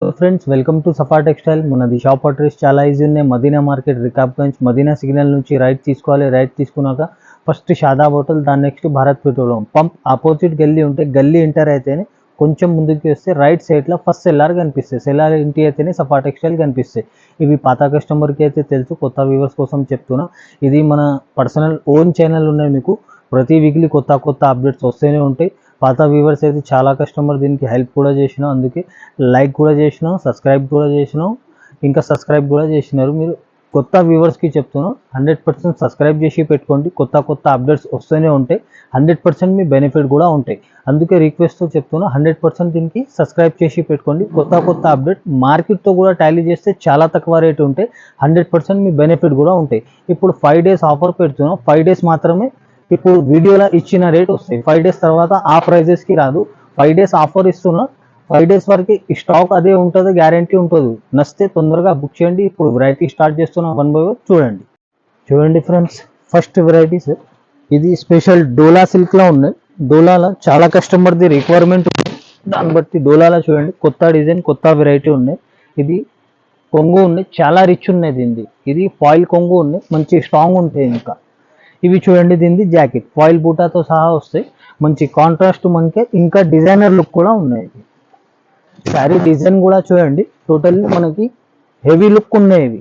Friends welcome to Safa textile. మనది shop address చాలా easy ఉన్నాయి. మదీనా మార్కెట్ రికాబ్గంజ్, మదీనా సిగ్నల్ నుంచి రైట్ తీసుకోవాలి. రైట్ తీసుకున్నాక ఫస్ట్ షాదాబ్ హోటల్, దాని next Bharat petroleum pump opposite గల్లీ ఉంటే గల్లీ ఎంటర్ అయితేనే కొంచెం ముందుకు వస్తే రైట్ సైడ్లో ఫస్ట్ సెల్లార్ కనిపిస్తుంది. సెల్లార్ ఇంటి అయితేనే సఫా టెక్స్టైల్ కనిపిస్తాయి. ఇవి పాత కస్టమర్కి అయితే తెలుసు, కొత్త వ్యూవర్స్ కోసం చెప్తున్నా. ఇది మన పర్సనల్ ఓన్ ఛానల్ ఉన్నాయి. మీకు ప్రతి వీక్లీ కొత్త కొత్త అప్డేట్స్ వస్తూనే ఉంటాయి. పాత వ్యూవర్స్ అయితే చాలా కస్టమర్ దీనికి హెల్ప్ కూడా చేసినాం, అందుకే లైక్ కూడా చేసినాం, సబ్స్క్రైబ్ కూడా చేసినాం, ఇంకా సబ్స్క్రైబ్ కూడా చేసినారు. మీరు కొత్త వ్యూవర్స్కి చెప్తున్నాం, 100% సబ్స్క్రైబ్ చేసి పెట్టుకోండి. కొత్త కొత్త అప్డేట్స్ వస్తూనే ఉంటాయి. 100% మీ బెనిఫిట్ కూడా ఉంటాయి. అందుకే రిక్వెస్ట్తో చెప్తున్నా, 100% దీనికి సబ్స్క్రైబ్ చేసి పెట్టుకోండి. కొత్త కొత్త అప్డేట్ మార్కెట్తో కూడా టాలీ చేస్తే చాలా తక్కువ రేటు ఉంటాయి. 100% మీ బెనిఫిట్ కూడా ఉంటాయి. ఇప్పుడు 5 days ఆఫర్ పెడుతున్నాం. 5 days మాత్రమే ఇప్పుడు వీడియోలో ఇచ్చిన రేట్ వస్తాయి. 5 days తర్వాత ఆ ప్రైజెస్కి రాదు. 5 days ఆఫర్ ఇస్తున్నా. 5 days వరకు స్టాక్ అదే ఉంటుంది, గ్యారంటీ ఉంటుంది. నచ్చితే తొందరగా బుక్ చేయండి. ఇప్పుడు వెరైటీ స్టార్ట్ చేస్తున్నా, 1 by 1 చూడండి ఫ్రెండ్స్. ఫస్ట్ వెరైటీస్ ఇది స్పెషల్ డోలా సిల్క్లో ఉన్నాయి. డోలాలో చాలా కస్టమర్ది రిక్వైర్మెంట్ ఉంది, దాన్ని బట్టి డోలాలో చూడండి కొత్త డిజైన్, కొత్త వెరైటీ ఉన్నాయి. ఇది కొంగు ఉన్నాయి, చాలా రిచ్ ఉన్నాయి దీనిది. ఇది ఫాయిల్ కొంగు ఉన్నాయి, మంచి స్ట్రాంగ్ ఉంటాయి. ఇంకా ఇవి చూడండి, దీనిది జాకెట్ ఫాయిల్ బూటాతో సహా వస్తాయి. మంచి కాంట్రాస్ట్ మనకి, ఇంకా డిజైనర్ లుక్ కూడా ఉన్నాయి. శారీ డిజైన్ కూడా చూడండి, టోటల్లీ మనకి హెవీ లుక్ ఉన్నాయి. ఇవి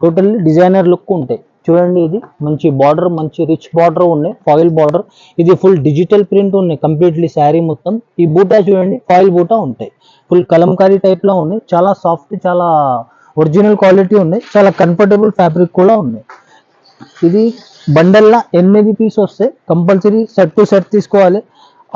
టోటల్లీ డిజైనర్ లుక్ ఉంటాయి. చూడండి, ఇది మంచి బార్డర్, మంచి రిచ్ బార్డర్ ఉన్నాయి, ఫాయిల్ బార్డర్. ఇది ఫుల్ డిజిటల్ ప్రింట్ ఉన్నాయి కంప్లీట్లీ శారీ మొత్తం. ఈ బూటా చూడండి, ఫాయిల్ బూటా ఉంటాయి. ఫుల్ కలంకారీ టైప్లో ఉన్నాయి. చాలా సాఫ్ట్, చాలా ఒరిజినల్ క్వాలిటీ ఉన్నాయి. చాలా కంఫర్టబుల్ ఫ్యాబ్రిక్ కూడా ఉన్నాయి. ఇది బండల్లా 8 పీస్ వస్తాయి. కంపల్సరీ సెట్ టు సెట్ తీసుకోవాలి.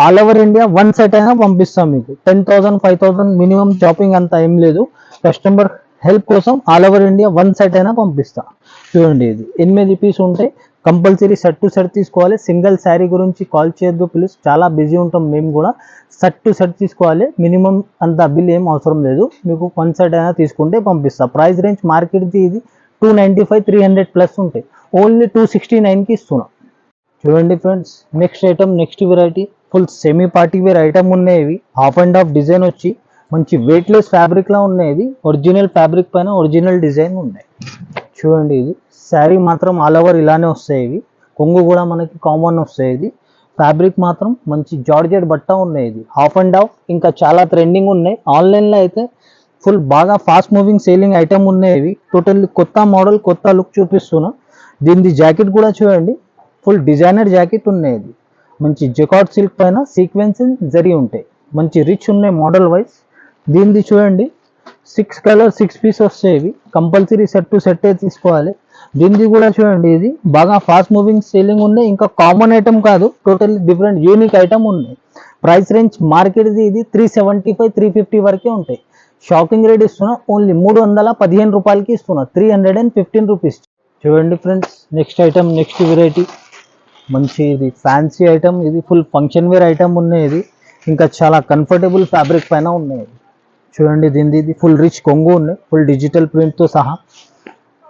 ఆల్ ఓవర్ ఇండియా 1 set అయినా పంపిస్తాం మీకు. 10,000 5,000 మినిమం షాపింగ్ అంత ఏం లేదు. కస్టమర్ హెల్ప్ కోసం ఆల్ ఓవర్ ఇండియా 1 set అయినా పంపిస్తాం. చూడండి, ఇది 8 పీస్ ఉంటాయి. కంపల్సరీ సెట్ టు సెట్ తీసుకోవాలి. సింగిల్ శారీ గురించి కాల్ చేయొద్దు ప్లీజ్, చాలా బిజీ ఉంటాం మేము కూడా. సెట్ టు సెట్ తీసుకోవాలి. మినిమం అంత బిల్ ఏం అవసరం లేదు. మీకు 1 set అయినా తీసుకుంటే పంపిస్తాం. ప్రైస్ రేంజ్ మార్కెట్ది ఇది 295 300 ప్లస్ ఉంటాయి. ఓన్లీ 269కి ఇస్తున్నాం. చూడండి friends, next item, next variety full semi party wear item ఉన్నాయి. ఇవి హాఫ్ అండ్ హాఫ్ డిజైన్ వచ్చి మంచి వెయిట్లెస్ ఫ్యాబ్రిక్లా ఉన్నాయి. ఇది ఒరిజినల్ ఫ్యాబ్రిక్ పైన ఒరిజినల్ డిజైన్ ఉన్నాయి. చూడండి, ఇది శారీ మాత్రం ఆల్ ఓవర్ ఇలానే వస్తాయి. ఇవి కొంగు కూడా మనకి కామన్ వస్తాయి. ఇది ఫ్యాబ్రిక్ మాత్రం మంచి జార్జెట్ బట్ట ఉన్నాయి. ఇది హాఫ్ అండ్ హాఫ్, ఇంకా చాలా ట్రెండింగ్ ఉన్నాయి. ఆన్లైన్లో అయితే ఫుల్ బాగా ఫాస్ట్ మూవింగ్ సేలింగ్ ఐటమ్ ఉన్నాయి. ఇవి టోటల్లీ కొత్త మోడల్, కొత్త లుక్ చూపిస్తున్నా. దీనిది జాకెట్ కూడా చూడండి, ఫుల్ డిజైనర్ జాకెట్ ఉన్నాయి. ఇది మంచి జకాట్ సిల్క్ పైన సీక్వెన్స్ జరి ఉంటాయి. మంచి రిచ్ ఉన్నాయి మోడల్ వైజ్. దీనిది చూడండి, 6 కలర్ 6 పీస్ వస్తాయి. ఇవి కంపల్సరీ సెట్ టు సెట్ తీసుకోవాలి. దీనిది కూడా చూడండి, ఇది బాగా ఫాస్ట్ మూవింగ్ సేలింగ్ ఉన్నాయి. ఇంకా కామన్ ఐటమ్ కాదు, టోటల్లీ డిఫరెంట్ యూనిక్ ఐటమ్ ఉన్నాయి. ప్రైస్ రేంజ్ మార్కెట్ది ఇది 375 350 వరకే ఉంటాయి. షాకింగ్ రేట్ ఇస్తున్నా, ఓన్లీ 315 రూపాయలకి ఇస్తున్నా, 315 రూపీస్. చూడండి friends, next item, next variety మంచి ఇది ఫ్యాన్సీ ఐటమ్. ఇది ఫుల్ ఫంక్షన్ వేర్ ఐటమ్ ఉన్నాయి. ఇది ఇంకా చాలా కంఫర్టబుల్ ఫ్యాబ్రిక్ పైన ఉన్నాయి. చూడండి, దీనిది ఇది ఫుల్ రిచ్ కొంగు ఉన్నాయి, ఫుల్ డిజిటల్ ప్రింట్తో సహా.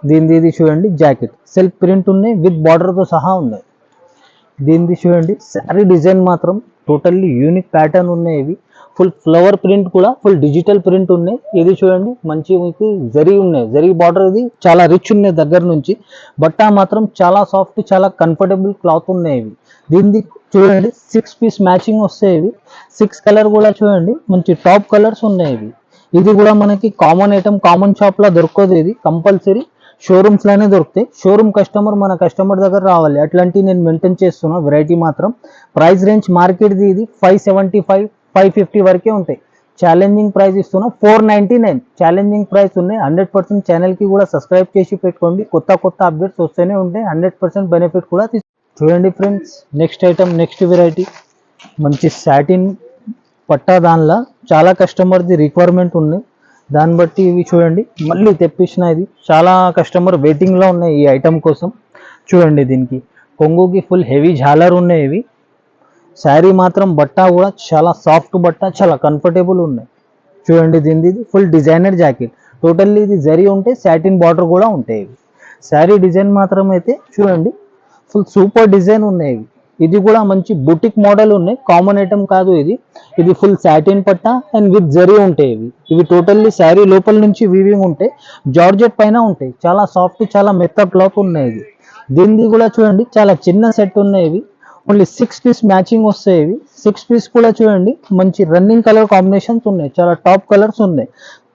దీనిది ఇది చూడండి, జాకెట్ సెల్ఫ్ ప్రింట్ ఉన్నాయి, విత్ బార్డర్తో సహా ఉన్నాయి. దీనిది చూడండి, శారీ డిజైన్ మాత్రం టోటల్లీ యూనిక్ ప్యాటర్న్ ఉన్నాయి. ఇవి ఫుల్ ఫ్లవర్ ప్రింట్ కూడా ఫుల్ డిజిటల్ ప్రింట్ ఉన్నాయి. ఇది చూడండి, మంచి మీకు జరీ ఉన్నాయి, జరీ బార్డర్. ఇది చాలా రిచ్ ఉన్నాయి దగ్గర నుంచి. బట్ట మాత్రం చాలా సాఫ్ట్, చాలా కంఫర్టబుల్ క్లాత్ ఉన్నాయి. ఇవి దీనిది చూడండి, 6 పీస్ మ్యాచింగ్ వస్తాయి. ఇవి 6 కలర్ కూడా చూడండి, మంచి టాప్ కలర్స్ ఉన్నాయి. ఇవి ఇది కూడా మనకి కామన్ ఐటమ్, కామన్ షాప్లో దొరకదు. ఇది కంపల్సరీ షోరూమ్స్లోనే దొరుకుతాయి. షోరూమ్ కస్టమర్ మన కస్టమర్ దగ్గర రావాలి, అట్లాంటివి నేను మెయింటైన్ చేస్తున్నా. వెరైటీ మాత్రం ప్రైస్ రేంజ్ మార్కెట్ది ఇది 575 550 వరకే ఉంటాయి. ఛాలెంజింగ్ ప్రైస్ ఇస్తున్నా 499. ఛాలెంజింగ్ ప్రైస్ ఉన్నాయి. 100% ఛానల్కి కూడా సబ్స్క్రైబ్ చేసి పెట్టుకోండి. కొత్త కొత్త అప్డేట్స్ వస్తూనే ఉంటాయి. 100% బెనిఫిట్ కూడా చూడండి friends, next item, next variety మంచి సాటిన్ పట్టా. దానిలో చాలా కస్టమర్ది రిక్వైర్మెంట్ ఉన్నాయి, దాన్ని బట్టి ఇవి చూడండి మళ్ళీ తెప్పించిన. ఇది చాలా కస్టమర్ వెయిటింగ్లో ఉన్నాయి ఈ ఐటమ్ కోసం. చూడండి, దీనికి కొంగుకి ఫుల్ హెవీ ఝాలర్ ఉన్నాయి. ఇవి శారీ మాత్రం బట్ట కూడా చాలా సాఫ్ట్ బట్ట, చాలా కంఫర్టబుల్ ఉన్నాయి. చూడండి, దీనిది ఫుల్ డిజైనర్ జాకెట్. టోటల్లీ ఇది జరీ ఉంటే సాటిన్ బార్డర్ కూడా ఉంటాయి. ఇవి శారీ డిజైన్ మాత్రం అయితే చూడండి, ఫుల్ సూపర్ డిజైన్ ఉన్నాయి. ఇవి ఇది కూడా మంచి బుటిక్ మోడల్ ఉన్నాయి, కామన్ ఐటమ్ కాదు ఇది. ఇది full satin patta and with zari ఉంటాయి ఇవి టోటల్లీ శారీ లోపల నుంచి వీవింగ్ ఉంటాయి, జార్జెట్ పైన ఉంటాయి, చాలా సాఫ్ట్ చాలా మెత్త క్లాత్ ఉన్నాయి ఇది. దీనిది కూడా చూడండి చాలా చిన్న సెట్ ఉన్నాయి ఇవి, ఓన్లీ 6 పీస్ మ్యాచింగ్ వస్తాయి ఇవి. 6 పీస్ కూడా చూడండి మంచి రన్నింగ్ కలర్ కాంబినేషన్స్ ఉన్నాయి, చాలా టాప్ కలర్స్ ఉన్నాయి.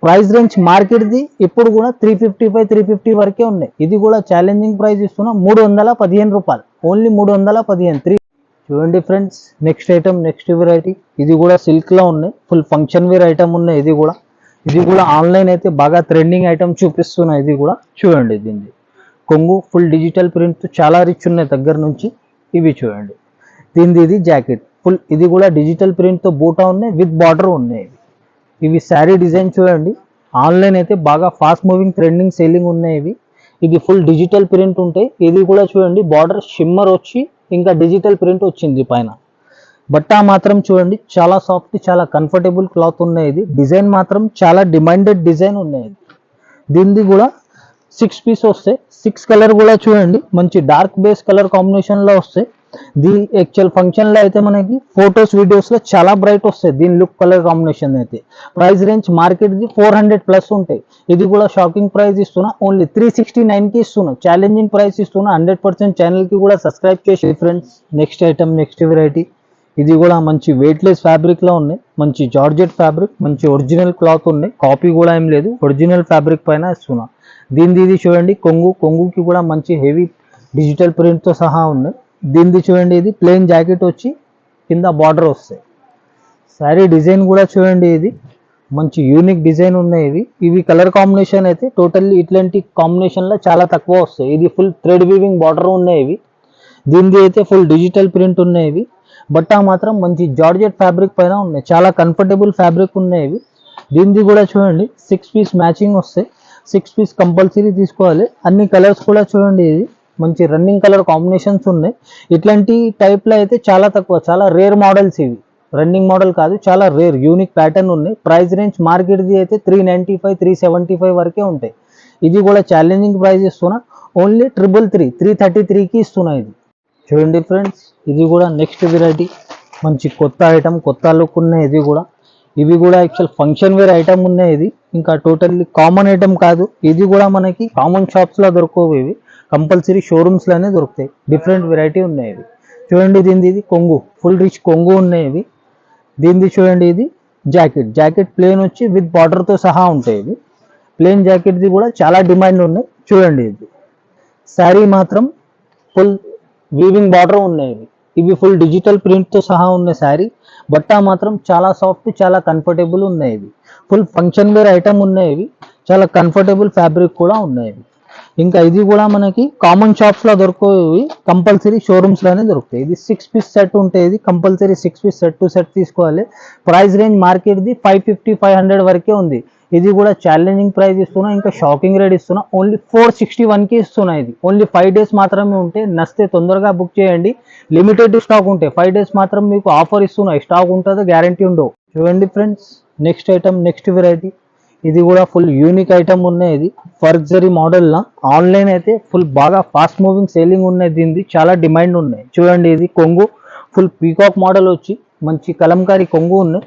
ప్రైస్ రేంజ్ మార్కెట్ది ఇప్పుడు కూడా 355 350 వరకే ఉన్నాయి. ఇది కూడా ఛాలెంజింగ్ ప్రైస్ ఇస్తున్నా 315 రూపాయలు, ఓన్లీ 315. చూడండి friends, next item next variety. ఇది కూడా సిల్క్ లో ఉన్నాయి, ఫుల్ ఫంక్షన్ వేర్ ఐటమ్ ఉన్నాయి. ఇది కూడా ఆన్లైన్ అయితే బాగా ట్రెండింగ్ ఐటమ్ చూపిస్తున్నాయి. ఇది కూడా చూడండి, దీన్ని కొంగు ఫుల్ డిజిటల్ ప్రింట్ చాలా రిచ్ ఉన్నాయి దగ్గర నుంచి. ఇవి చూడండి, దీనిది ఇది జాకెట్ ఫుల్, ఇది కూడా డిజిటల్ ప్రింట్ తో బూటా ఉన్నాయి, విత్ బార్డర్ ఉన్నాయి. ఇవి శారీ డిజైన్ చూడండి, ఆన్లైన్ అయితే బాగా ఫాస్ట్ మూవింగ్ ట్రెండింగ్ సేలింగ్ ఉన్నాయి ఇవి. ఇది ఫుల్ డిజిటల్ ప్రింట్ ఉంటాయి. ఇది కూడా చూడండి బార్డర్ షిమ్మర్ వచ్చి ఇంకా డిజిటల్ ప్రింట్ వచ్చింది పైన. బట్ట మాత్రం చూడండి చాలా సాఫ్ట్ చాలా కంఫర్టబుల్ క్లాత్ ఉన్నాయి. ఇది డిజైన్ మాత్రం చాలా డిమాండెడ్ డిజైన్ ఉన్నాయి. దీనిది కూడా 6 పీస్ వస్తాయి. 6 కలర్ కూడా చూడండి మంచి డార్క్ బేస్ కలర్ కాంబినేషన్ లో వస్తాయి. దీని యాక్చువల్ ఫంక్షన్ లో అయితే మనకి ఫొటోస్ వీడియోస్ లో చాలా బ్రైట్ వస్తాయి దీని లుక్ కలర్ కాంబినేషన్ అయితే. ప్రైస్ రేంజ్ మార్కెట్ ది 400+ ఉంటాయి. ఇది కూడా షాకింగ్ ప్రైస్ ఇస్తున్నా, ఓన్లీ 369 కి ఇస్తున్నా, ఛాలెంజింగ్ ప్రైస్ ఇస్తున్నా. 100% ఛానల్ కి కూడా సబ్స్క్రైబ్ చేసి friends. Next item next variety. ఇది కూడా మంచి వెయిట్లెస్ ఫ్యాబ్రిక్ లో ఉన్నాయి, మంచి జార్జెట్ ఫ్యాబ్రిక్, మంచి ఒరిజినల్ క్లాత్ ఉన్నాయి, కాపీ కూడా ఏం లేదు, ఒరిజినల్ ఫ్యాబ్రిక్ పైన ఇస్తున్నా. దీనిది ఇది చూడండి కొంగుకి కూడా మంచి హెవీ డిజిటల్ ప్రింట్ తో సహా ఉన్నాయి. దీనిది చూడండి, ఇది ప్లెయిన్ జాకెట్ వచ్చి కింద బార్డర్ వస్తాయి. శారీ డిజైన్ కూడా చూడండి, ఇది మంచి యూనిక్ డిజైన్ ఉన్నాయి. ఇవి కలర్ కాంబినేషన్ అయితే టోటల్లీ ఇట్లాంటి కాంబినేషన్ లో చాలా తక్కువ వస్తాయి. ఇది ఫుల్ థ్రెడ్ వీవింగ్ బార్డర్ ఉన్నాయి. దీనిది అయితే ఫుల్ డిజిటల్ ప్రింట్ ఉన్నాయి. బట్ట మాత్రం మంచి జార్జెట్ ఫ్యాబ్రిక్ పైన ఉన్నాయి, చాలా కంఫర్టబుల్ ఫ్యాబ్రిక్ ఉన్నాయి. దీనిది కూడా చూడండి 6 పీస్ మ్యాచింగ్ వస్తాయి. 6 పీస్ కంపల్సరీ తీసుకోవాలి. అన్ని కలర్స్ కూడా చూడండి, ఇది మంచి రన్నింగ్ కలర్ కాంబినేషన్స్ ఉన్నాయి. ఇట్లాంటి టైప్ లో అయితే చాలా తక్కువ, చాలా రేర్ మోడల్స్ ఇవి, రన్నింగ్ మోడల్ కాదు, చాలా రేర్ యూనిక్ ప్యాటర్న్ ఉన్నాయి. ప్రైస్ రేంజ్ మార్కెట్ ది అయితే 395 375 వరకే ఉంటాయి. ఇది కూడా ఛాలెంజింగ్ ప్రైస్ ఇస్తున్నా, ఓన్లీ 333 కి ఇస్తున్నా. ఇది చూడండి ఫ్రెండ్స్, ఇది కూడా నెక్స్ట్ వెరైటీ, మంచి కొత్త ఐటమ్, కొత్త లుక్ ఉన్నాయి. ఇవి కూడా యాక్చువల్ ఫంక్షన్ వేర్ ఐటమ్ ఉన్నాయి. ఇది ఇంకా టోటల్లీ కామన్ ఐటమ్ కాదు. ఇది కూడా మనకి కామన్ షాప్స్ లో దొరకవు, ఇవి కంపల్సరీ షోరూమ్స్ లోనే దొరుకుతాయి. డిఫరెంట్ వెరైటీ ఉన్నాయి. ఇవి చూడండి, దీనిది ఇది కొంగు ఫుల్ రిచ్ కొంగు ఉన్నాయి. దీనిది చూడండి, ఇది జాకెట్ ప్లేన్ వచ్చి విత్ బార్డర్ తో సహా ఉంటాయి. ఇది ప్లేన్ జాకెట్ ది కూడా చాలా డిమాండ్ ఉన్నాయి. చూడండి, ఇది శారీ మాత్రం ఫుల్ వీవింగ్ బార్డర్ ఉన్నాయి. ఇవి ఫుల్ డిజిటల్ ప్రింట్ తో సహా ఉన్నాయి శారీ. బట్ట మాత్రం చాలా సాఫ్ట్ చాలా కంఫర్టబుల్ ఉన్నాయి. ఫుల్ ఫంక్షన్ వేర్ ఐటమ్ ఉన్నాయి. చాలా కంఫర్టబుల్ ఫ్యాబ్రిక్ కూడా ఉన్నాయి. ఇంకా ఇది కూడా మనకి కామన్ షాప్స్ లో దొరకవు, కంపల్సరీ షోరూమ్స్ లోనే దొరుకుతాయి. ఇది 6 పీస్ సెట్ ఉంటాయి. ఇది compulsory 6 piece set to set తీసుకోవాలి. ప్రైస్ రేంజ్ మార్కెట్ ది 550 500 వరకే ఉంది. ఇది కూడా ఛాలెంజింగ్ ప్రైస్ ఇస్తున్నా, ఇంకా షాకింగ్ రేట్ ఇస్తున్నా, ఓన్లీ 461 కి ఇస్తున్నా. ఇది ఓన్లీ 5 days మాత్రమే ఉంటాయి. నచ్చితే తొందరగా బుక్ చేయండి. లిమిటెడ్ స్టాక్ ఉంటాయి. 5 days మాత్రం మీకు ఆఫర్ ఇస్తున్నాయి. స్టాక్ ఉంటుందో గ్యారంటీ ఉండవు. చూడండి friends, next item next variety. ఇది కూడా ఫుల్ యూనిక్ ఐటమ్ ఉన్నాయి. ఇది ఫర్జరీ మోడల్ లా ఆన్లైన్ అయితే ఫుల్ బాగా ఫాస్ట్ మూవింగ్ సేలింగ్ ఉన్నాయి. దీనిది చాలా డిమాండ్ ఉన్నాయి. చూడండి, ఇది కొంగు ఫుల్ పీకాక్ మోడల్ వచ్చి మంచి కలంకారీ కొంగు ఉన్నాయి.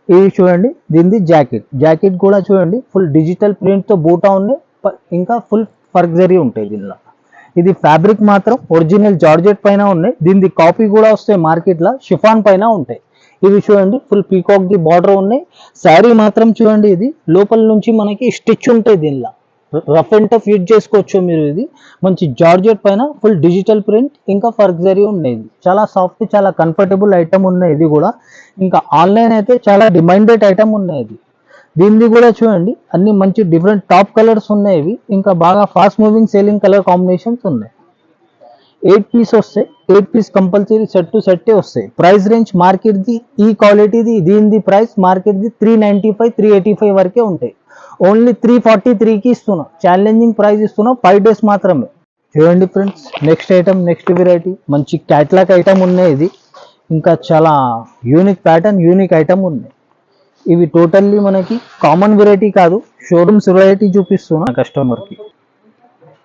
ఇది చూడండి, దీనిది జాకెట్ కూడా చూడండి ఫుల్ డిజిటల్ ప్రింట్ తో బూటా ఉన్నాయి, ఇంకా ఫుల్ ఫర్జరీ ఉంటాయి దీనిలో. ఇది ఫ్యాబ్రిక్ మాత్రం ఒరిజినల్ జార్జెట్ పైన ఉన్నాయి. దీనిది కాపీ కూడా వస్తాయి మార్కెట్ లో, షిఫాన్ పైన ఉంటాయి. ఇవి చూడండి ఫుల్ పీకాక్ ది బార్డర్ ఉన్నాయి. శారీ మాత్రం చూడండి, ఇది లోపల నుంచి మనకి స్టిచ్ ఉంటాయి. దీనిలో రఫ్ అండ్ టఫ్ యూజ్ చేసుకోవచ్చు మీరు. ఇది మంచి జార్జెట్ పైన ఫుల్ డిజిటల్ ప్రింట్ ఇంకా ఫర్జరీ ఉన్నాయి. చాలా సాఫ్ట్ చాలా కంఫర్టబుల్ ఐటమ్ ఉన్నాయి. ఇది కూడా ఇంకా ఆన్లైన్ అయితే చాలా డిమాండెడ్ ఐటమ్ ఉన్నాయి. దీనిది కూడా చూడండి అన్ని మంచి డిఫరెంట్ టాప్ కలర్స్ ఉన్నాయి. ఇంకా బాగా fast moving selling colour combinations ఉన్నాయి. 8 పీస్ వస్తాయి. 8 పీస్ కంపల్సరీ సెట్ టు సెట్టే వస్తాయి. ప్రైస్ రేంజ్ మార్కెట్ ది ఈ క్వాలిటీది దీనిది ప్రైస్ మార్కెట్ ది 395 385 వరకే ఉంటాయి. ఓన్లీ 343 కి ఇస్తున్నా, ఛాలెంజింగ్ ప్రైస్ ఇస్తున్నా. 5 days మాత్రమే. చూడండి friends, next item next variety, మంచి క్యాట్లాగ్ ఐటమ్ ఉన్నాయి. ఇది ఇంకా చాలా యూనిక్ ప్యాటర్న్ యూనిక్ ఐటమ్ ఉన్నాయి. ఇవి టోటల్లీ మనకి కామన్ వెరైటీ కాదు, షోరూమ్స్ వెరైటీ చూపిస్తున్నా కస్టమర్ కి.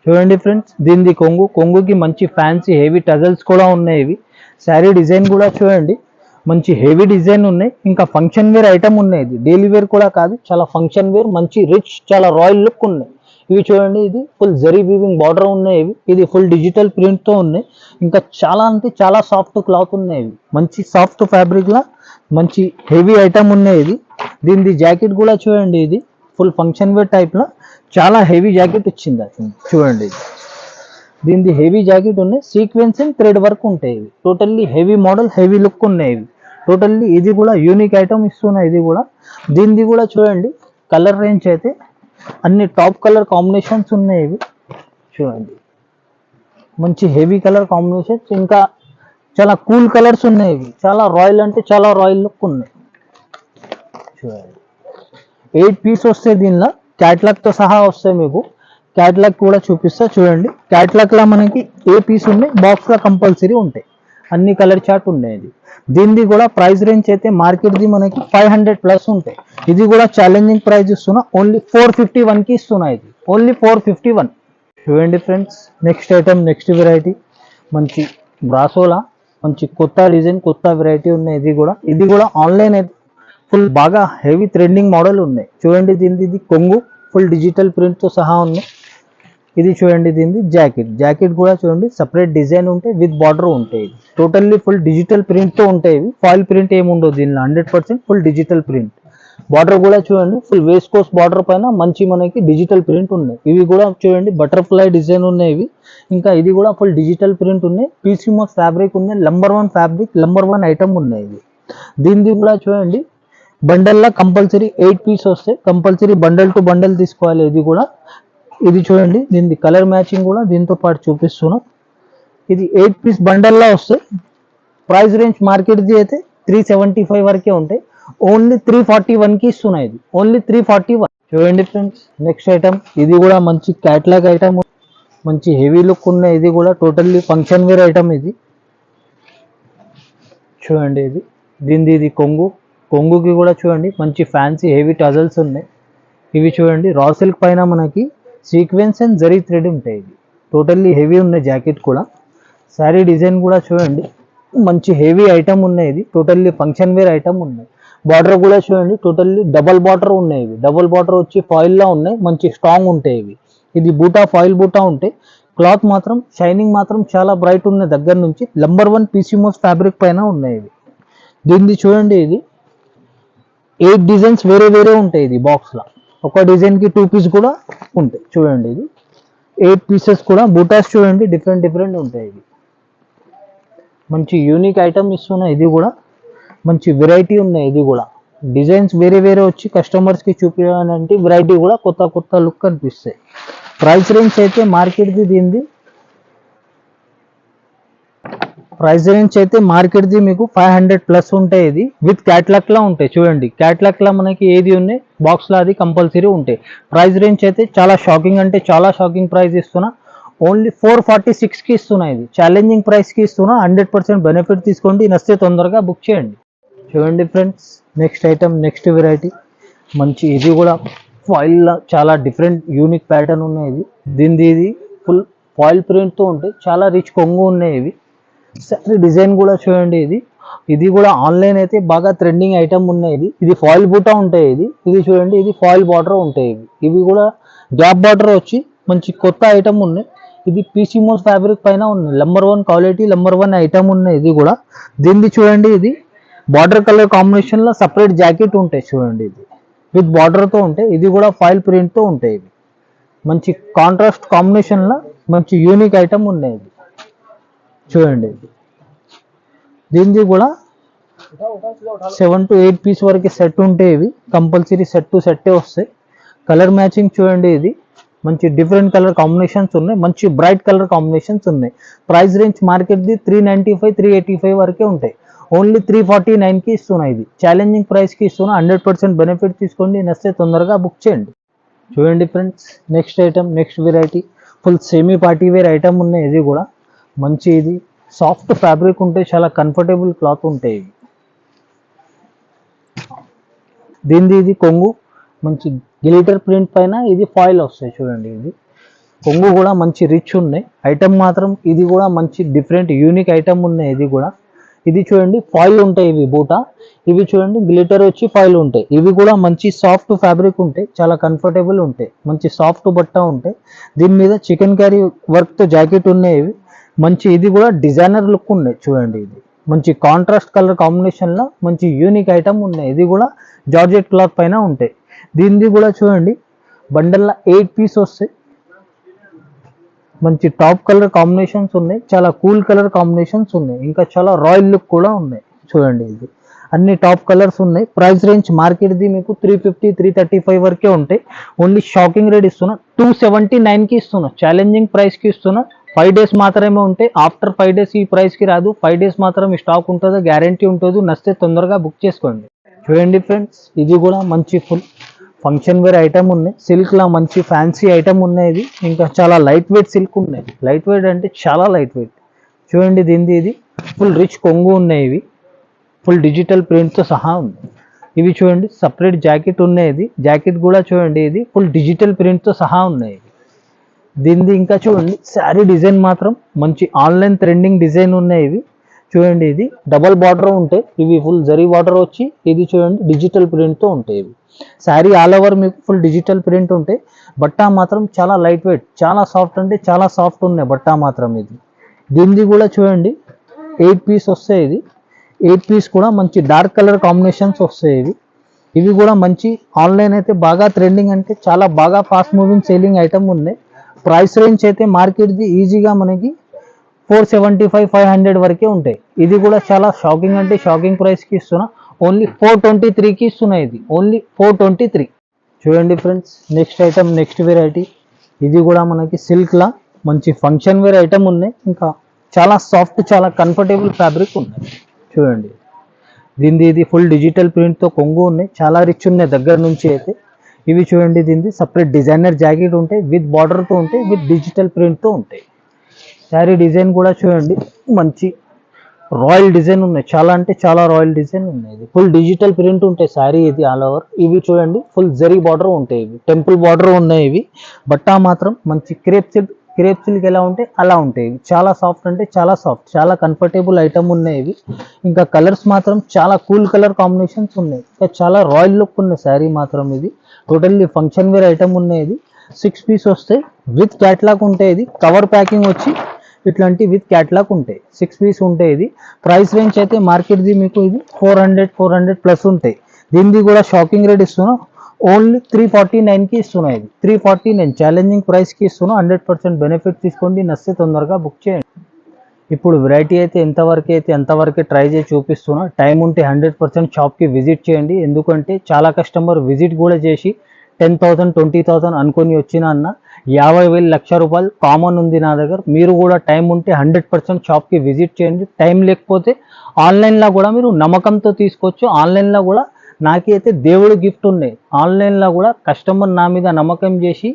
చూడండి ఫ్రెండ్స్, దీనిది కొంగుకి మంచి ఫ్యాన్సీ హెవీ టజల్స్ కూడా ఉన్నాయి. శారీ డిజైన్ కూడా చూడండి మంచి హెవీ డిజైన్ ఉన్నాయి, ఇంకా ఫంక్షన్ వేర్ ఐటమ్ ఉన్నాయి. ఇది డైలీ వేర్ కూడా కాదు, చాలా ఫంక్షన్ వేర్, మంచి రిచ్, చాలా రాయల్ లుక్ ఉన్నాయి. ఇవి చూడండి, ఇది ఫుల్ జరీ వీవింగ్ బార్డర్ ఉన్నాయి. ఇది ఫుల్ డిజిటల్ ప్రింట్ తో ఉన్నాయి. ఇంకా చాలా అంటే చాలా సాఫ్ట్ క్లాత్ ఉన్నాయి. ఇవి మంచి సాఫ్ట్ ఫ్యాబ్రిక్ లా మంచి హెవీ ఐటమ్ ఉన్నాయి. ఇది దీని జాకెట్ కూడా చూడండి, ఇది ఫుల్ ఫంక్షన్ వేర్ టైప్ లా చాలా హెవీ జాకెట్ ఇచ్చింది. అది చూడండి, దీని హెవీ జాకెట్ ఉన్నాయి, సీక్వెన్స్ అండ్ థ్రెడ్ వర్క్ ఉంటాయి. ఇవి totally heavy model, heavy look ఉన్నాయి. ఇవి టోటల్లీ ఇది కూడా యూనిక్ ఐటమ్ ఇస్తున్నాయి. ఇది కూడా దీనిది కూడా చూడండి, కలర్ రేంజ్ అయితే అన్ని టాప్ కలర్ కాంబినేషన్స్ ఉన్నాయి. ఇవి చూడండి, మంచి హెవీ కలర్ కాంబినేషన్స్, ఇంకా చాలా కూల్ కలర్స్ ఉన్నాయి. ఇవి చాలా రాయల్ అంటే చాలా రాయల్ లుక్ ఉన్నాయి. చూడండి, 8 పీస్ వస్తాయి. దీనిలో క్యాట్లాగ్ తో సహా వస్తాయి. మీకు క్యాట్లాగ్ కూడా చూపిస్తా చూడండి. క్యాట్లాగ్ లా మనకి ఏ పీస్ ఉన్నాయి, బాక్స్ లా కంపల్సరీ ఉంటాయి. అన్ని కలర్ చార్ట్ ఉన్నాయి. దీనిది కూడా ప్రైస్ రేంజ్ అయితే మార్కెట్ ది మనకి 500+ ఉంటాయి. ఇది కూడా ఛాలెంజింగ్ ప్రైస్ ఇస్తున్నా, ఓన్లీ 451 కి ఇస్తున్నా. ఇది ఓన్లీ 451. చూడండి friends, next item, next variety మంచి బ్రాసోలా, మంచి కొత్త డిజైన్, కొత్త వెరైటీ ఉన్నాయి. ఇది కూడా ఆన్లైన్ అయితే ఫుల్ బాగా హెవీ ట్రెండింగ్ మోడల్ ఉన్నాయి. చూడండి, ఇది కొంగు ఫుల్ డిజిటల్ ప్రింట్ తో సహా ఉన్నాయి. ఇది చూడండి, దీనిది జాకెట్ కూడా చూడండి, సపరేట్ డిజైన్ ఉంటాయి, విత్ బార్డర్ ఉంటాయి. టోటల్లీ ఫుల్ డిజిటల్ ప్రింట్ తో ఉంటాయి. ఫాయిల్ ప్రింట్ ఏమి ఉండదు దీనిలో, 100% ఫుల్ డిజిటల్ ప్రింట్. బార్డర్ కూడా చూడండి, ఫుల్ వేస్ట్ కోస్ట్ బార్డర్ పైన మంచి మనకి డిజిటల్ ప్రింట్ ఉన్నాయి. ఇవి కూడా చూడండి, బటర్ఫ్లై డిజైన్ ఉన్నాయి. ఇవి ఇంకా ఇది కూడా ఫుల్ డిజిటల్ ప్రింట్ ఉన్నాయి. పీసీమోస్ ఫ్యాబ్రిక్ ఉన్నాయి, నంబర్ 1 ఫ్యాబ్రిక్, నంబర్ 1 ఐటమ్ ఉన్నాయి. ఇవి దీనిది కూడా చూడండి, బండల్లా కంపల్సరీ 8 పీస్ వస్తాయి. కంపల్సరీ బండల్ టు బండల్ తీసుకోవాలి. ఇది చూడండి, దీని కలర్ మ్యాచింగ్ కూడా దీంతో పాటు చూపిస్తున్నాం. ఇది 8 పీస్ బండల్లా వస్తాయి. ప్రైస్ రేంజ్ మార్కెట్ ది అయితే 375 వరకే ఉంటాయి. ఓన్లీ 341 కి ఇస్తున్నాయి. ఇది ఓన్లీ 341. చూడండి ఫ్రెండ్స్, నెక్స్ట్ ఐటమ్, ఇది కూడా మంచి క్యాట్లాగ్ ఐటమ్, మంచి హెవీ లుక్ ఉన్నాయి. ఇది కూడా టోటల్లీ ఫంక్షన్ వేర్ ఐటమ్. ఇది చూడండి, ఇది కొంగుకి కూడా చూడండి, మంచి ఫ్యాన్సీ హెవీ టజల్స్ ఉన్నాయి. ఇవి చూడండి, రా సిల్క్ పైన మనకి సీక్వెన్స్ అండ్ జరీ థ్రెడ్ ఉంటాయి. ఇది టోటల్లీ హెవీ ఉన్నాయి. జాకెట్ కూడా, శారీ డిజైన్ కూడా చూడండి, మంచి హెవీ ఐటమ్ ఉన్నాయి. ఇది టోటల్లీ ఫంక్షన్ వేర్ ఐటమ్ ఉన్నాయి. బార్డర్ కూడా చూడండి, టోటల్లీ డబల్ బార్డర్ ఉన్నాయి. ఇవి డబల్ బార్డర్ వచ్చి ఫాయిల్ లా ఉన్నాయి, మంచి స్ట్రాంగ్ ఉంటాయి. ఇది బూటా, ఫాయిల్ బూటా ఉంటాయి. క్లాత్ మాత్రం షైనింగ్ మాత్రం చాలా బ్రైట్ ఉన్నాయి. దగ్గర నుంచి నంబర్ 1 పీసీమోస్ ఫ్యాబ్రిక్ పైన ఉన్నాయి. ఇవి దీనిది చూడండి, ఇది 8 డిజైన్స్ వేరే వేరే ఉంటాయి. ఇది బాక్స్ లా ఒక డిజైన్ కి 2 పీస్ కూడా ఉంటాయి. చూడండి, ఇది 8 పీసెస్ కూడా బూటాస్ చూడండి, డిఫరెంట్ ఉంటాయి. ఇది మంచి యూనిక్ ఐటమ్ ఇస్తున్నా. ఇది కూడా మంచి వెరైటీ ఉన్నాయి. ఇది కూడా డిజైన్స్ వేరే వేరే వచ్చి కస్టమర్స్ కి చూపించాలంటే వెరైటీ కూడా కొత్త లుక్ కనిపిస్తాయి. ప్రైస్ రేంజ్ అయితే మార్కెట్ ది మీకు 500+ ఉంటాయి. ఇది విత్ క్యాట్లాగ్ లా ఉంటాయి. చూడండి, క్యాట్లాగ్ లా మనకి ఏది ఉన్నాయి బాక్స్ లా అది కంపల్సరీ ఉంటాయి. ప్రైస్ రేంజ్ అయితే చాలా షాకింగ్ అంటే చాలా షాకింగ్ ప్రైస్ ఇస్తున్నా. ఓన్లీ 446 కి ఇస్తున్నా. ఇది ఛాలెంజింగ్ ప్రైస్ కి ఇస్తున్నా. 100% బెనిఫిట్ తీసుకోండి, నచ్చితే తొందరగా బుక్ చేయండి. చూడండి friends, next item, next variety మంచి, ఇది కూడా ఫాయిల్ లా చాలా డిఫరెంట్ యూనిక్ ప్యాటర్న్ ఉన్నాయి. ఇది ఫుల్ ఫాయిల్ ప్రింట్ తో ఉంటాయి. చాలా రిచ్ కొంగు ఉన్నాయి. ఇవి శారీ డిజైన్ కూడా చూడండి, ఇది కూడా ఆన్లైన్ అయితే బాగా ట్రెండింగ్ ఐటమ్ ఉన్నాయి. ఇది ఫాయిల్ బూటా ఉంటాయి. ఇది చూడండి, ఇది ఫాయిల్ బార్డర్ ఉంటాయి. ఇవి కూడా గ్యాప్ బార్డర్ వచ్చి మంచి కొత్త ఐటమ్ ఉన్నాయి. ఇది పీసీమోస్ ఫ్యాబ్రిక్ పైన ఉన్నాయి. నంబర్ 1 క్వాలిటీ, నంబర్ 1 ఐటమ్ ఉన్నాయి. ఇది కూడా దీనిది చూడండి, ఇది బార్డర్ కలర్ కాంబినేషన్ లో సపరేట్ జాకెట్ ఉంటాయి. చూడండి, ఇది విత్ బార్డర్ తో ఉంటాయి. ఇది కూడా ఫాయిల్ ప్రింట్ తో ఉంటాయి. ఇవి మంచి కాంట్రాస్ట్ కాంబినేషన్ లో మంచి యూనిక్ ఐటమ్ ఉన్నాయి. చూడండి, దీనిది కూడా 7 to 8 పీస్ వరకు సెట్ ఉంటాయి. ఇవి కంపల్సరీ సెట్ టు సెట్టే వస్తాయి. కలర్ మ్యాచింగ్ చూడండి, ఇది మంచి డిఫరెంట్ కలర్ కాంబినేషన్స్ ఉన్నాయి. మంచి బ్రైట్ కలర్ కాంబినేషన్స్ ఉన్నాయి. ప్రైస్ రేంజ్ మార్కెట్ ది 395, 385 వరకే ఉంటాయి. ఓన్లీ 349 కి ఇస్తున్నా. ఇది ఛాలెంజింగ్ ప్రైస్ కి ఇస్తున్నా. 100% బెనిఫిట్ తీసుకోండి, నచ్చితే తొందరగా బుక్ చేయండి. చూడండి friends, next item, next variety full semi party wear item ఉన్నాయి. ఇది కూడా మంచి, ఇది సాఫ్ట్ ఫ్యాబ్రిక్ ఉంటాయి, చాలా కంఫర్టబుల్ క్లాత్ ఉంటాయి. ఇది కొంగు మంచి గ్లిటర్ ప్రింట్ పైన ఇది ఫాయిల్ వస్తాయి. చూడండి, ఇది కొంగు కూడా మంచి రిచ్ ఉన్నాయి. ఐటమ్ మాత్రం ఇది కూడా మంచి డిఫరెంట్ యూనిక్ ఐటమ్ ఉన్నాయి. ఇది కూడా ఇది చూడండి ఫాయిల్ ఉంటాయి ఇవి బూట, ఇవి చూడండి గ్లిటర్ వచ్చి ఫాయిల్ ఉంటాయి. ఇవి కూడా మంచి సాఫ్ట్ ఫ్యాబ్రిక్ ఉంటాయి, చాలా కంఫర్టబుల్ ఉంటాయి, మంచి సాఫ్ట్ బట్ట ఉంటాయి. దీని మీద చికెన్ కర్రీ వర్క్తో జాకెట్ ఉన్నాయి ఇవి మంచి. ఇది కూడా డిజైనర్ లుక్ ఉన్నాయి చూడండి. ఇది మంచి కాంట్రాస్ట్ కలర్ కాంబినేషన్లో మంచి యూనిక్ ఐటమ్ ఉన్నాయి. ఇది కూడా జార్జెట్ క్లాత్ పైన ఉంటాయి. దీనిది కూడా చూడండి బండల్లో 8 పీస్ వస్తాయి. మంచి టాప్ కలర్ కాంబినేషన్స్ ఉన్నాయి, చాలా కూల్ కలర్ కాంబినేషన్స్ ఉన్నాయి, ఇంకా చాలా రాయల్ లుక్ కూడా ఉన్నాయి చూడండి. ఇది అన్ని టాప్ కలర్స్ ఉన్నాయి. ప్రైస్ రేంజ్ మార్కెట్ది మీకు 350 335 వరకే ఉంటాయి. ఓన్లీ షాకింగ్ రేట్ ఇస్తున్నా 279కి ఇస్తున్నా, ఛాలెంజింగ్ ప్రైస్కి ఇస్తున్నా. 5 డేస్ మాత్రమే ఉంటాయి. ఆఫ్టర్ 5 డేస్ ఈ ప్రైస్కి రాదు. 5 డేస్ మాత్రం ఈ స్టాక్ ఉంటుందో గ్యారంటీ ఉంటుంది. నచ్చితే తొందరగా బుక్ చేసుకోండి. చూడండి ఫ్రెండ్స్, ఇది కూడా మంచి ఫుల్ ఫంక్షన్ వేర్ ఐటమ్ ఉన్నాయి. సిల్క్లా మంచి ఫ్యాన్సీ ఐటమ్ ఉన్నాయి. ఇది ఇంకా చాలా లైట్ వెయిట్ సిల్క్ ఉన్నాయి. లైట్ వెయిట్ అంటే చాలా లైట్ వెయిట్ చూడండి. దీనిది ఇది ఫుల్ రిచ్ కొంగు ఉన్నాయి. ఇవి ఫుల్ డిజిటల్ ప్రింట్తో సహా ఉంది. ఇవి చూడండి సపరేట్ జాకెట్ ఉన్నాయి. ఇది జాకెట్ కూడా చూడండి, ఇది ఫుల్ డిజిటల్ ప్రింట్తో సహా ఉన్నాయి. దీనిది ఇంకా చూడండి శారీ డిజైన్ మాత్రం మంచి ఆన్లైన్ ట్రెండింగ్ డిజైన్ ఉన్నాయి. ఇవి చూడండి, ఇది డబల్ బార్డర్ ఉంటాయి. ఇవి ఫుల్ జరీ బార్డర్ వచ్చి ఇది చూడండి డిజిటల్ ప్రింట్తో ఉంటాయి. ఇవి శారీ ఆల్ ఓవర్ మీకు ఫుల్ డిజిటల్ ప్రింట్ ఉంటాయి. బట్ట మాత్రం చాలా లైట్ వెయిట్, చాలా సాఫ్ట్ అంటే చాలా సాఫ్ట్ ఉన్నాయి బట్ట మాత్రం. ఇది దీనిది కూడా చూడండి 8 పీస్ వస్తాయి. ఇది 8 పీస్ కూడా మంచి డార్క్ కలర్ కాంబినేషన్స్ వస్తాయి. ఇవి కూడా మంచి ఆన్లైన్ అయితే బాగా ట్రెండింగ్ అంటే చాలా బాగా ఫాస్ట్ మూవింగ్ సేలింగ్ ఐటమ్ ఉన్నాయి. ప్రైస్ రేంజ్ అయితే మార్కెట్ది ఈజీగా మనకి 475 500 వరకే ఉంటాయి. ఇది కూడా చాలా షాకింగ్ అంటే షాకింగ్ ప్రైస్కి ఇస్తున్నా. ఓన్లీ 423కి ఇస్తున్నా. ఇది ఓన్లీ 423. చూడండి friends, next item next variety. ఇది కూడా మనకి సిల్క్లా మంచి ఫంక్షన్ వేర్ ఐటమ్ ఉన్నాయి. ఇంకా చాలా సాఫ్ట్ చాలా కంఫర్టబుల్ ఫ్యాబ్రిక్ ఉన్నాయి చూడండి. దీనిది ఇది ఫుల్ డిజిటల్ ప్రింట్తో కొంగు ఉన్నాయి, చాలా రిచ్ ఉన్నాయి దగ్గర నుంచి అయితే. ఇవి చూడండి దీనిది సపరేట్ డిజైనర్ జాకెట్ ఉంటాయి, విత్ బార్డర్తో ఉంటాయి, విత్ డిజిటల్ ప్రింట్తో ఉంటాయి. శారీ డిజైన్ కూడా చూడండి మంచి రాయల్ డిజైన్ ఉన్నాయి, చాలా అంటే చాలా రాయల్ డిజైన్ ఉన్నాయి. ఇది ఫుల్ డిజిటల్ ప్రింట్ ఉంటాయి శారీ ఇది ఆల్ ఓవర్. ఇవి చూడండి ఫుల్ జరీ బార్డర్ ఉంటాయి, ఇవి టెంపుల్ బార్డర్ ఉన్నాయి. ఇవి బట్ట మాత్రం మంచి క్రేప్ సిల్క్ ఎలా ఉంటాయి అలా ఉంటాయి. ఇవి చాలా సాఫ్ట్ అంటే చాలా సాఫ్ట్, చాలా కంఫర్టబుల్ ఐటమ్ ఉన్నాయి. ఇవి ఇంకా కలర్స్ మాత్రం చాలా కూల్ కలర్ కాంబినేషన్స్ ఉన్నాయి, ఇంకా చాలా రాయల్ లుక్ ఉన్నాయి శారీ మాత్రం. ఇది టోటల్లీ ఫంక్షన్ వేర్ ఐటమ్ ఉన్నాయి. ఇది 6 పీస్ వస్తాయి, విత్ క్యాట్లాగ్ ఉంటాయి. ఇది కవర్ ప్యాకింగ్ వచ్చి ఇట్లాంటి విత్ క్యాట్లాగ్ ఉంటాయి. 6 పీస్ ఉంటాయి. ఇది ప్రైస్ రేంజ్ అయితే మార్కెట్ది మీకు ఇది 400 ప్లస్ ఉంటాయి. దీనిది కూడా షాకింగ్ రేట్ ఇస్తున్నా, ఓన్లీ 349కి ఇస్తున్నా. ఇది 349 ఛాలెంజింగ్ ప్రైస్కి ఇస్తున్నా. 100% బెనిఫిట్ తీసుకోండి. నచ్చితే తొందరగా బుక్ చేయండి. ఇప్పుడు వెరైటీ అయితే ఎంతవరకే ట్రై చేసి చూపిస్తున్నా. టైం ఉంటే 100% షాప్కి విజిట్ చేయండి. ఎందుకంటే చాలా కస్టమర్ విజిట్ కూడా చేసి 10,000 20,000 అనుకొని వచ్చిన అన్న 50,000 ₹1,00,000 కామన్ ఉంది నా దగ్గర. మీరు కూడా టైం ఉంటే 100% షాప్కి విజిట్ చేయండి. టైం లేకపోతే ఆన్లైన్లో కూడా మీరు నమ్మకంతో తీసుకోవచ్చు. ఆన్లైన్లో కూడా నాకైతే దేవుడు గిఫ్ట్ ఉన్నాయి. ఆన్లైన్లో కూడా కస్టమర్ నా మీద నమ్మకం చేసి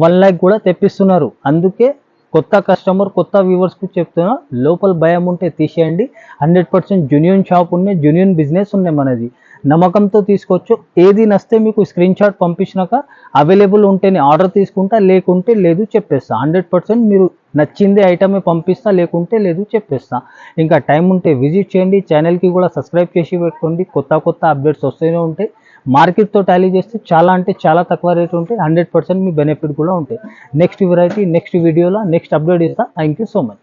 1 lakh కూడా తెప్పిస్తున్నారు. అందుకే కొత్త కస్టమర్ కొత్త వ్యూవర్స్కి చెప్తున్నా, లోపల భయం ఉంటే తీసేయండి. 100% జెన్యూన్ షాప్ ఉన్నాయి, జెన్యూన్ బిజినెస్ ఉన్నాయి మనది. నమ్మకంతో తీసుకోవచ్చు. ఏది నస్తే మీకు స్క్రీన్ షాట్ పంపించినాక అవైలబుల్ ఉంటేనే ఆర్డర్ తీసుకుంటా, లేకుంటే లేదు చెప్పేస్తా. 100% మీరు నచ్చింది ఐటమే పంపిస్తా, లేకుంటే లేదు చెప్పేస్తా. ఇంకా టైం ఉంటే విజిట్ చేయండి. ఛానల్కి కూడా సబ్స్క్రైబ్ చేసి పెట్టుకోండి. కొత్త అప్డేట్స్ వస్తూనే ఉంటాయి. మార్కెట్తో టాలీ చేస్తే చాలా అంటే చాలా తక్కువ రేట్ ఉంటాయి. 100% మీ బెనిఫిట్ కూడా ఉంటాయి. నెక్స్ట్ వెరైటీ నెక్స్ట్ వీడియోలో నెక్స్ట్ అప్డేట్ ఇస్తా. Thank you so much.